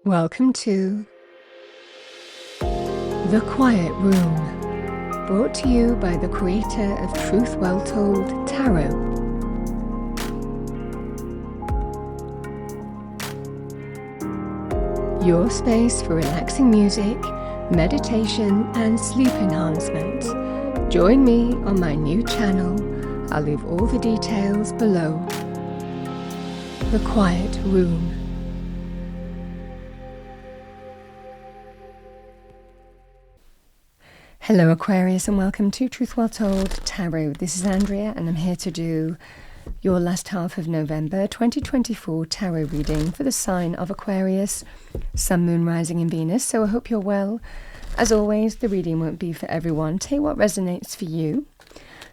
Welcome to The Quiet Room, brought to you by the creator of Truth Well Told Tarot. Your space for relaxing music, meditation and sleep enhancement. Join me on my new channel. I'll leave all the details below. The Quiet Room. Hello Aquarius and welcome to Truth Well Told Tarot. This is Andrea and I'm here to do your last half of November 2024 tarot reading for the sign of Aquarius, Sun, Moon, Rising in Venus. So I hope you're well. As always, the reading won't be for everyone. Take what resonates for you.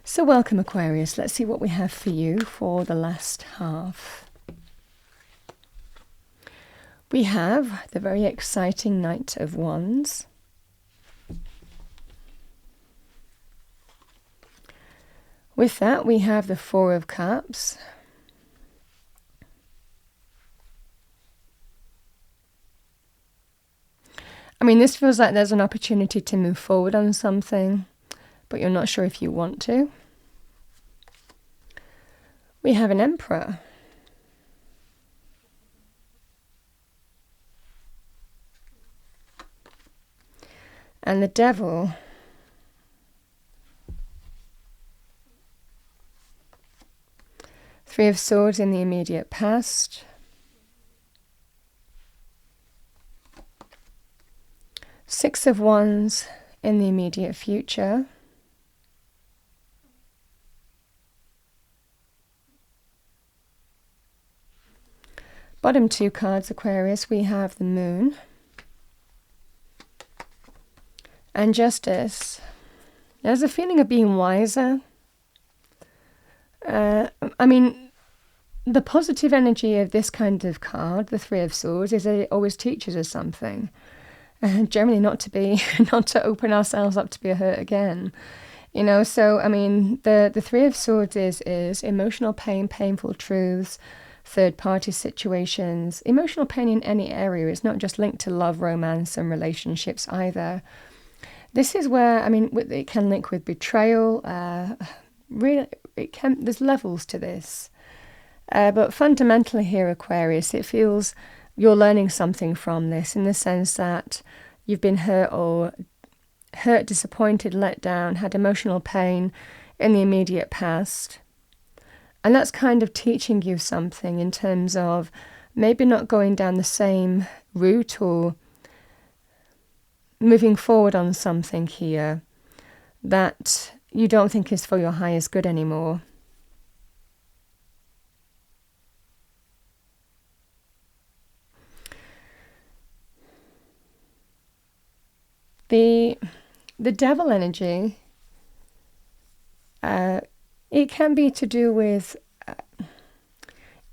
So welcome Aquarius. Let's see what we have for you for the last half. We have the very exciting Knight of Wands. With that, we have the Four of Cups. I mean, this feels like there's an opportunity to move forward on something, but you're not sure if you want to. We have an Emperor. And the Devil. Three of Swords in the immediate past. Six of Wands in the immediate future. Bottom two cards, Aquarius, we have the Moon and Justice. There's a feeling of being wiser. I mean, the positive energy of this kind of card, the Three of Swords, is that it always teaches us something. Generally not to open ourselves up to be hurt again. You know, so, I mean, the Three of Swords is emotional pain, painful truths, third-party situations, emotional pain in any area. It's not just linked to love, romance, and relationships either. This is where, I mean, it can link with betrayal. Really, there's levels to this. But fundamentally here, Aquarius, it feels you're learning something from this in the sense that you've been hurt, disappointed, let down, had emotional pain in the immediate past. And that's kind of teaching you something in terms of maybe not going down the same route or moving forward on something here that you don't think is for your highest good anymore. The Devil energy, it can be to do with,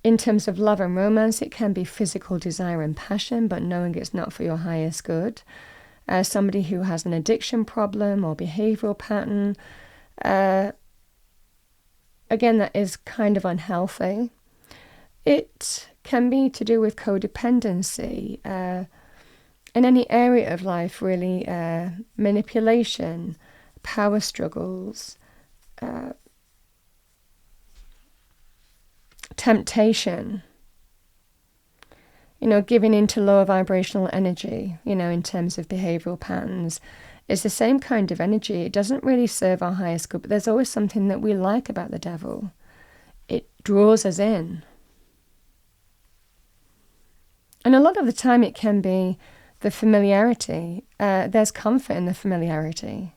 in terms of love and romance, it can be physical desire and passion, but knowing it's not for your highest good. Somebody who has an addiction problem or behavioral pattern, again, that is kind of unhealthy. It can be to do with codependency, in any area of life, really, manipulation, power struggles, temptation, you know, giving into lower vibrational energy, you know, in terms of behavioral patterns. It's the same kind of energy. It doesn't really serve our highest good, but there's always something that we like about the Devil. It draws us in. And a lot of the time it can be the familiarity. There's comfort in the familiarity.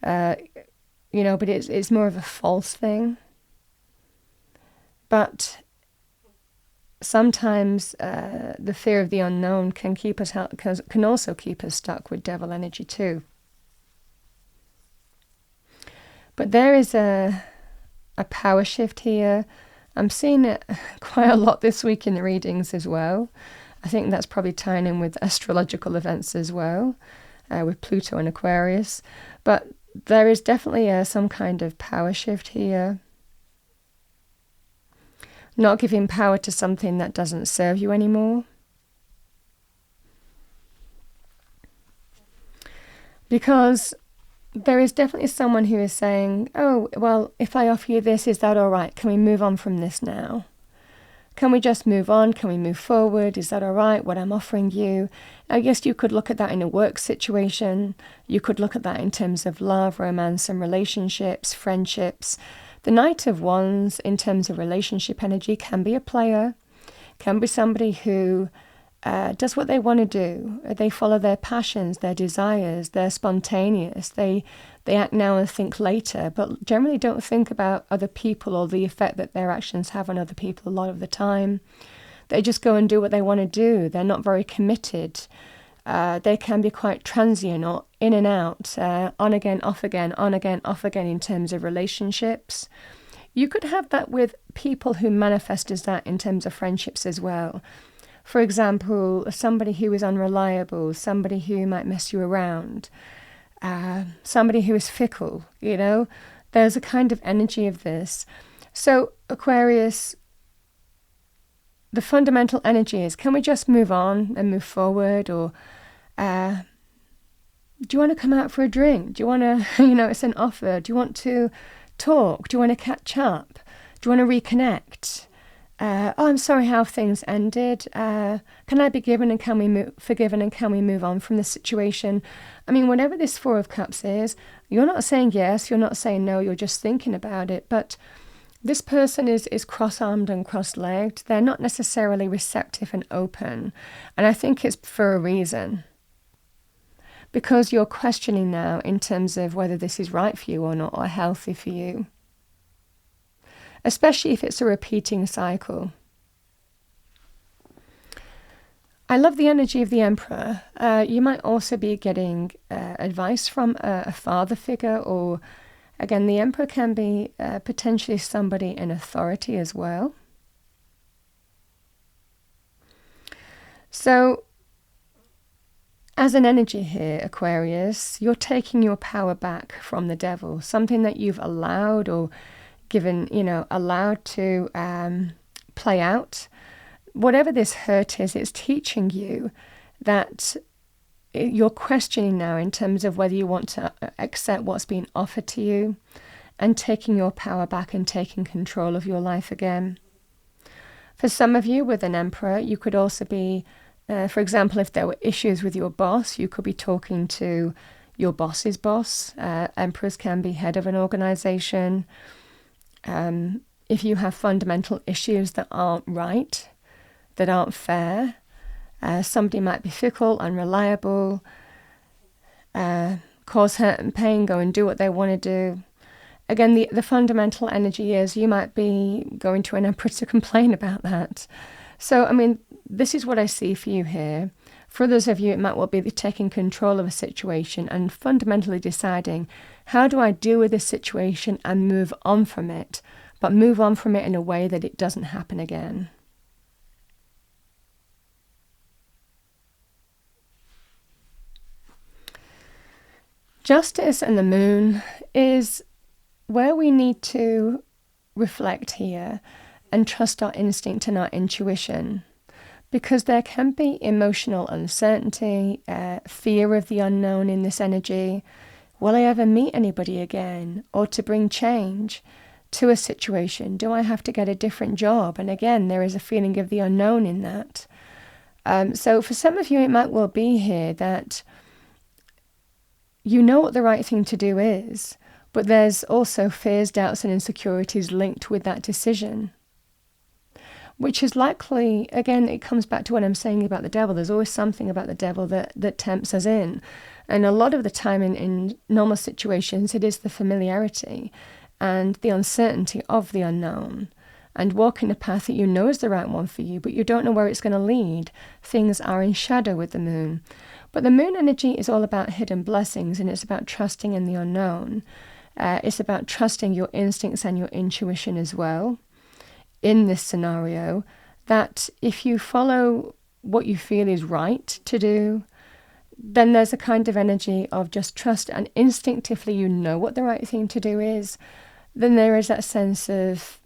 You know, but it's more of a false thing. But sometimes the fear of the unknown can can also keep us stuck with Devil energy too. But there is a power shift here. I'm seeing it quite a lot this week in the readings as well. I think that's probably tying in with astrological events as well, with Pluto and Aquarius. But there is definitely some kind of power shift here. Not giving power to something that doesn't serve you anymore. Because there is definitely someone who is saying, oh, well, if I offer you this, is that all right? Can we move on from this now? Can we just move on? Can we move forward? Is that all right, what I'm offering you? I guess you could look at that in a work situation. You could look at that in terms of love, romance, and relationships, friendships. The Knight of Wands, in terms of relationship energy, can be a player, can be somebody who does what they want to do. They follow their passions, their desires. They're spontaneous. They act now and think later, but generally don't think about other people or the effect that their actions have on other people a lot of the time. They just go and do what they want to do. They're not very committed. They can be quite transient or in and out, on again, off again, on again, off again in terms of relationships. You could have that with people who manifest as that in terms of friendships as well. For example, somebody who is unreliable, somebody who might mess you around, somebody who is fickle, there's a kind of energy of this. So Aquarius, the fundamental energy is, can we just move on and move forward? Or do you want to come out for a drink? Do you want to, it's an offer. Do you want to talk? Do you want to catch up? Do you want to reconnect? I'm sorry how things ended. Can I be forgiven and can we move on from the situation? I mean, whatever this Four of Cups is, you're not saying yes, you're not saying no, you're just thinking about it. But this person is cross-armed and cross-legged. They're not necessarily receptive and open. And I think it's for a reason. Because you're questioning now in terms of whether this is right for you or not, or healthy for you. Especially if it's a repeating cycle. I love the energy of the Emperor. You might also be getting advice from a father figure, or again, the Emperor can be potentially somebody in authority as well. So, as an energy here, Aquarius, you're taking your power back from the devil, something that you've allowed or given, allowed to play out. Whatever this hurt is, it's teaching you that you're questioning now in terms of whether you want to accept what's being offered to you and taking your power back and taking control of your life again. For some of you with an Emperor, you could also be, for example, if there were issues with your boss, you could be talking to your boss's boss. Emperors can be head of an organization. If you have fundamental issues that aren't right, that aren't fair, somebody might be fickle, unreliable, cause hurt and pain, go and do what they want to do. Again, the fundamental energy is you might be going to an emperor to complain about that. So, I mean, this is what I see for you here. For others of you, it might well be taking control of a situation and fundamentally deciding, how do I deal with this situation and move on from it, but move on from it in a way that it doesn't happen again. Justice and the moon is where we need to reflect here and trust our instinct and our intuition, because there can be emotional uncertainty, fear of the unknown in this energy. Will I ever meet anybody again? Or to bring change to a situation, do I have to get a different job? And again, there is a feeling of the unknown in that. So for some of you, it might well be here that you know what the right thing to do is, but there's also fears, doubts, and insecurities linked with that decision, which is likely, again, it comes back to what I'm saying about the devil. There's always something about the devil that tempts us in. And a lot of the time in normal situations, it is the familiarity and the uncertainty of the unknown and walking a path that you know is the right one for you, but you don't know where it's going to lead. Things are in shadow with the moon. But the moon energy is all about hidden blessings, and it's about trusting in the unknown. It's about trusting your instincts and your intuition as well in this scenario, that if you follow what you feel is right to do, then there's a kind of energy of just trust, and instinctively you know what the right thing to do is. Then there is that sense of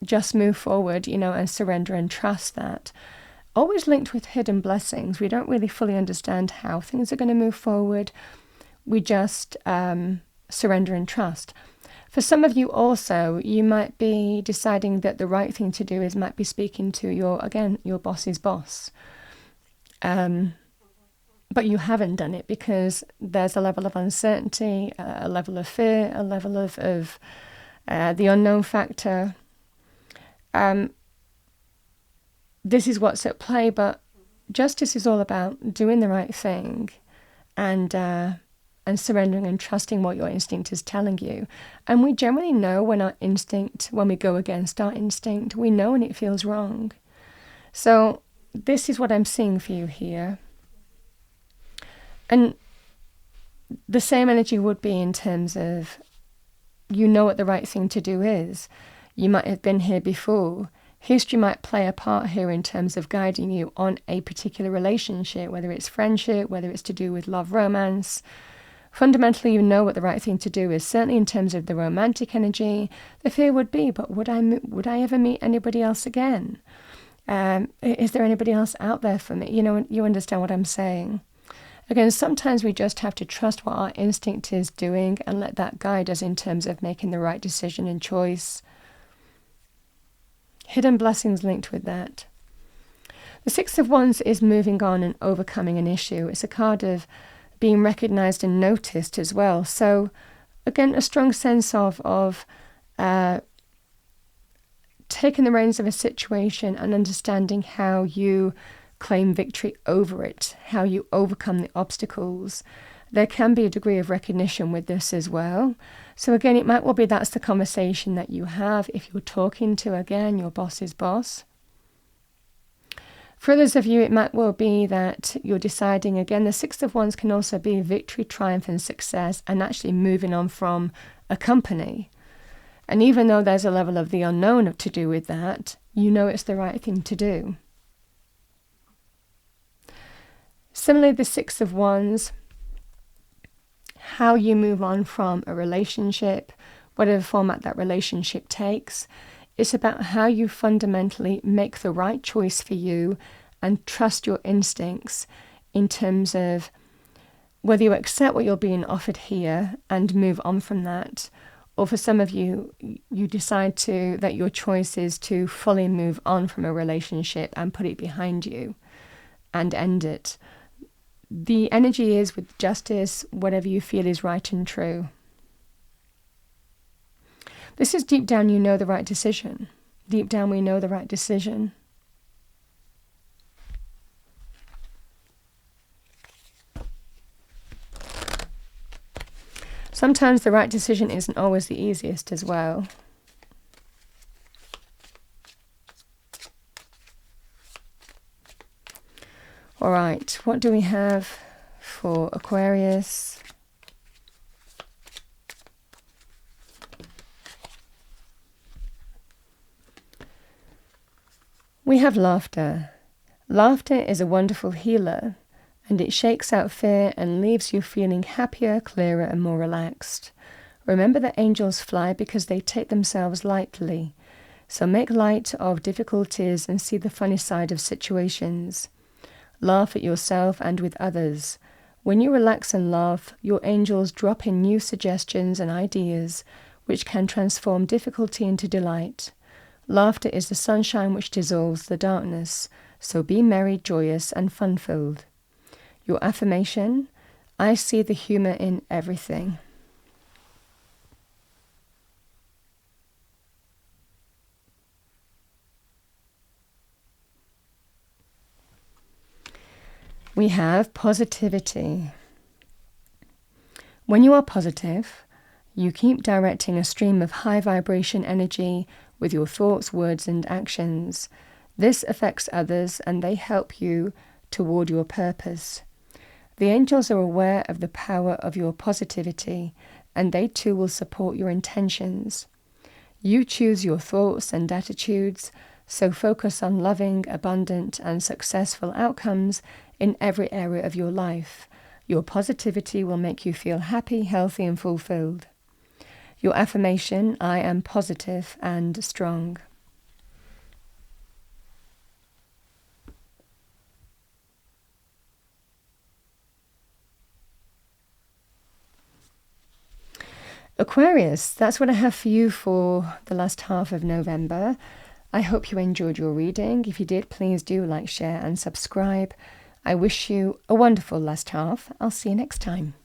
just move forward, and surrender and trust that. Always linked with hidden blessings. We don't really fully understand how things are going to move forward. We just surrender and trust. For some of you also, you might be deciding that the right thing to do might be speaking to your boss's boss. But you haven't done it because there's a level of uncertainty, a level of fear, a level of the unknown factor. This is what's at play, but justice is all about doing the right thing and surrendering and trusting what your instinct is telling you. And we generally know when we go against our instinct, we know when it feels wrong. So this is what I'm seeing for you here. And the same energy would be in terms of, you know what the right thing to do is. You might have been here before. History might play a part here in terms of guiding you on a particular relationship, whether it's friendship, whether it's to do with love, romance. Fundamentally, you know what the right thing to do is. Certainly in terms of the romantic energy, the fear would be, but would I ever meet anybody else again? Is there anybody else out there for me? You understand what I'm saying. Again, sometimes we just have to trust what our instinct is doing and let that guide us in terms of making the right decision and choice. Hidden blessings linked with that. The Six of Wands is moving on and overcoming an issue. It's a card of being recognized and noticed as well. So, again, a strong sense of taking the reins of a situation and understanding how you claim victory over it, how you overcome the obstacles. There can be a degree of recognition with this as well. So again, it might well be that's the conversation that you have if you're talking to, again, your boss's boss. For others of you, it might well be that you're deciding, again, the Six of Wands can also be victory, triumph and success, and actually moving on from a company. And even though there's a level of the unknown to do with that, you know it's the right thing to do. Similarly, the Six of Wands, how you move on from a relationship, whatever format that relationship takes, it's about how you fundamentally make the right choice for you and trust your instincts in terms of whether you accept what you're being offered here and move on from that, or for some of you, you decide that your choice is to fully move on from a relationship and put it behind you and end it. The energy is with justice, whatever you feel is right and true. This is deep down, you know the right decision. Deep down, we know the right decision. Sometimes the right decision isn't always the easiest as well. All right, what do we have for Aquarius? We have laughter. Laughter is a wonderful healer, and it shakes out fear and leaves you feeling happier, clearer, and more relaxed. Remember that angels fly because they take themselves lightly. So make light of difficulties and see the funny side of situations. Laugh at yourself and with others. When you relax and laugh, your angels drop in new suggestions and ideas which can transform difficulty into delight. Laughter is the sunshine which dissolves the darkness, so be merry, joyous, and fun-filled. Your affirmation: I see the humor in everything. We have positivity. When you are positive, you keep directing a stream of high vibration energy with your thoughts, words, and actions. This affects others and they help you toward your purpose. The angels are aware of the power of your positivity and they too will support your intentions. You choose your thoughts and attitudes, so focus on loving, abundant, and successful outcomes in every area of your life. Your positivity will make you feel happy, healthy, and fulfilled. Your affirmation: I am positive and strong. Aquarius, that's what I have for you for the last half of November. I hope you enjoyed your reading. If you did, please do like, share and subscribe. I wish you a wonderful last half. I'll see you next time.